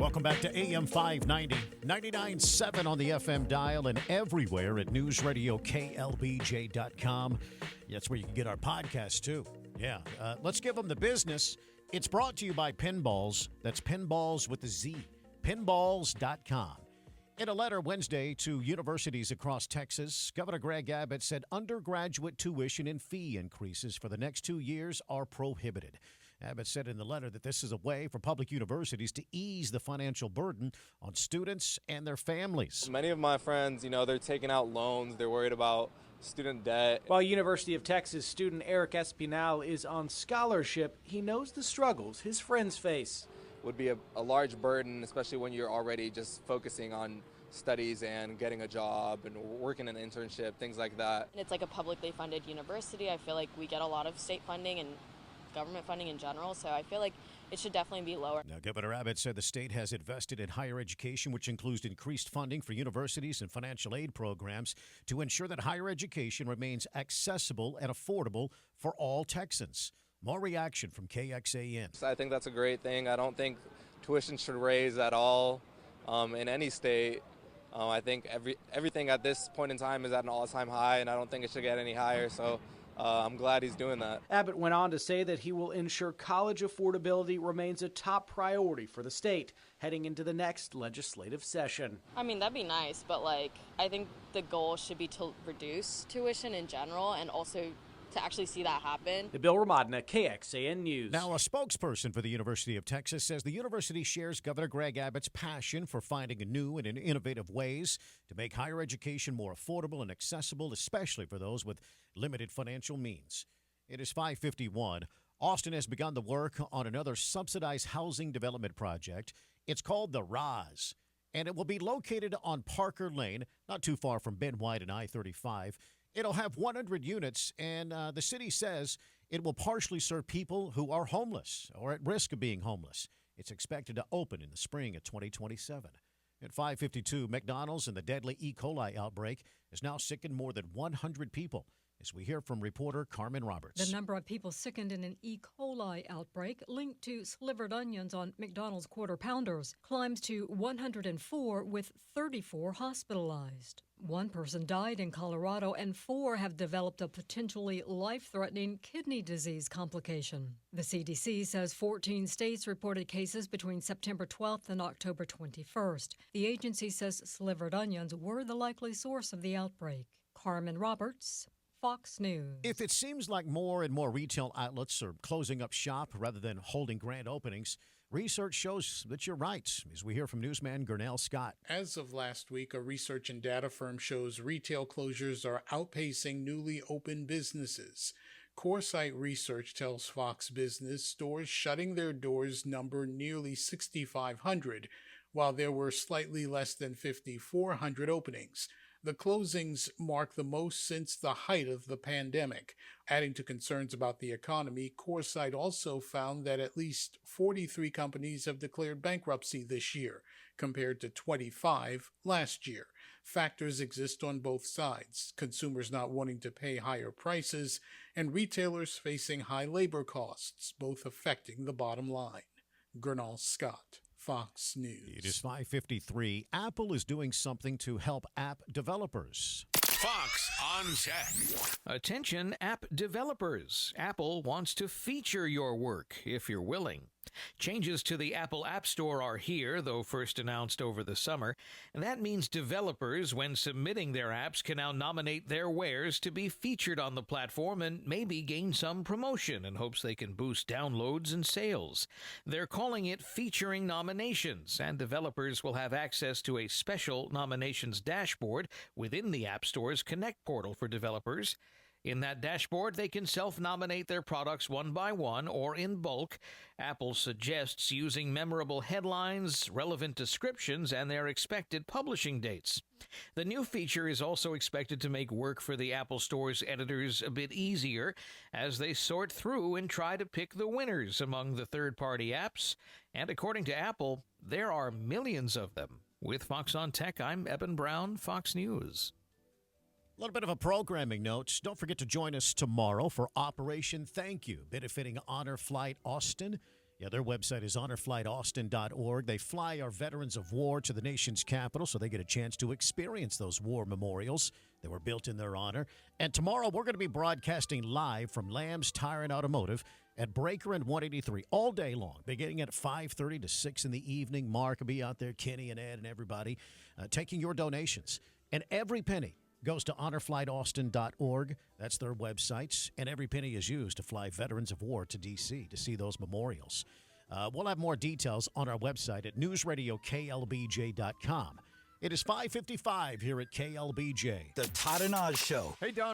Welcome back to AM 590, 99.7 on the FM dial and everywhere at newsradioklbj.com. That's where you can get our podcast, too. Yeah, let's give them the business. It's brought to you by Pinballs. That's Pinballs with a Z. Pinballs.com. In a letter Wednesday to universities across Texas, Governor Greg Abbott said undergraduate tuition and fee increases for the next 2 years are prohibited. Abbott said in the letter that this is a way for public universities to ease the financial burden on students and their families. Many of my friends, they're taking out loans. They're worried about student debt. While University of Texas student Eric Espinal is on scholarship, he knows the struggles his friends face. Would be a large burden, especially when you're already just focusing on studies and getting a job and working an internship, things like that. It's like a publicly funded university. I feel like we get a lot of state funding and government funding in general, so I feel like it should definitely be lower. Now, Governor Abbott said the state has invested in higher education, which includes increased funding for universities and financial aid programs to ensure that higher education remains accessible and affordable for all Texans. More reaction from KXAN. I think that's a great thing. I don't think tuition should raise at all in any state. I think everything at this point in time is at an all-time high, and I don't think it should get any higher. So I'm glad he's doing that. Abbott went on to say that he will ensure college affordability remains a top priority for the state heading into the next legislative session. I mean, that'd be nice, but I think the goal should be to reduce tuition in general and also to actually see that happen. Bill Ramadna, KXAN News. Now, a spokesperson for the University of Texas says the university shares Governor Greg Abbott's passion for finding new and innovative ways to make higher education more affordable and accessible, especially for those with limited financial means. It is 5:51. Austin has begun the work on another subsidized housing development project. It's called the RAS, and it will be located on Parker Lane, not too far from Ben White and I-35. It'll have 100 units, and the city says it will partially serve people who are homeless or at risk of being homeless. It's expected to open in the spring of 2027. At 5:52, McDonald's and the deadly E. coli outbreak has now sickened more than 100 people. As we hear from reporter Carmen Roberts. The number of people sickened in an E. coli outbreak linked to slivered onions on McDonald's Quarter Pounders climbs to 104, with 34 hospitalized. One person died in Colorado, and 4 have developed a potentially life-threatening kidney disease complication. The CDC says 14 states reported cases between September 12th and October 21st. The agency says slivered onions were the likely source of the outbreak. Carmen Roberts, Fox News. If it seems like more and more retail outlets are closing up shop rather than holding grand openings, research shows that you're right, as we hear from newsman Gurnell Scott. As of last week, a research and data firm shows retail closures are outpacing newly opened businesses. CoreSite Research tells Fox Business stores shutting their doors number nearly 6,500, while there were slightly less than 5,400 openings. The closings mark the most since the height of the pandemic. Adding to concerns about the economy, CoreSite also found that at least 43 companies have declared bankruptcy this year, compared to 25 last year. Factors exist on both sides, consumers not wanting to pay higher prices and retailers facing high labor costs, both affecting the bottom line. Gurnell Scott, Fox News. It is 5:53. Apple is doing something to help app developers. Fox on Tech. Attention, app developers. Apple wants to feature your work if you're willing. Changes to the Apple App Store are here, though first announced over the summer. And that means developers, when submitting their apps, can now nominate their wares to be featured on the platform and maybe gain some promotion in hopes they can boost downloads and sales. They're calling it featuring nominations, and developers will have access to a special nominations dashboard within the App Store's Connect portal for developers. In that dashboard, they can self-nominate their products one by one or in bulk. Apple suggests using memorable headlines, relevant descriptions, and their expected publishing dates. The new feature is also expected to make work for the Apple Store's editors a bit easier as they sort through and try to pick the winners among the third-party apps. And according to Apple, there are millions of them. With Fox on Tech, I'm Eben Brown, Fox News. A little bit of a programming note. Don't forget to join us tomorrow for Operation Thank You, benefiting Honor Flight Austin. Yeah, their website is honorflightaustin.org. They fly our veterans of war to the nation's capital so they get a chance to experience those war memorials that were built in their honor. And tomorrow we're going to be broadcasting live from Lamb's Tire and Automotive at Breaker and 183 all day long, beginning at 5:30 to 6 in the evening. Mark will be out there, Kenny and Ed and everybody, taking your donations. And every penny goes to honorflightaustin.org. That's their websites. And every penny is used to fly veterans of war to D.C. to see those memorials. We'll have more details on our website at newsradioklbj.com. It is 5:55 here at KLBJ. The Todd and Oz Show. Hey, Don.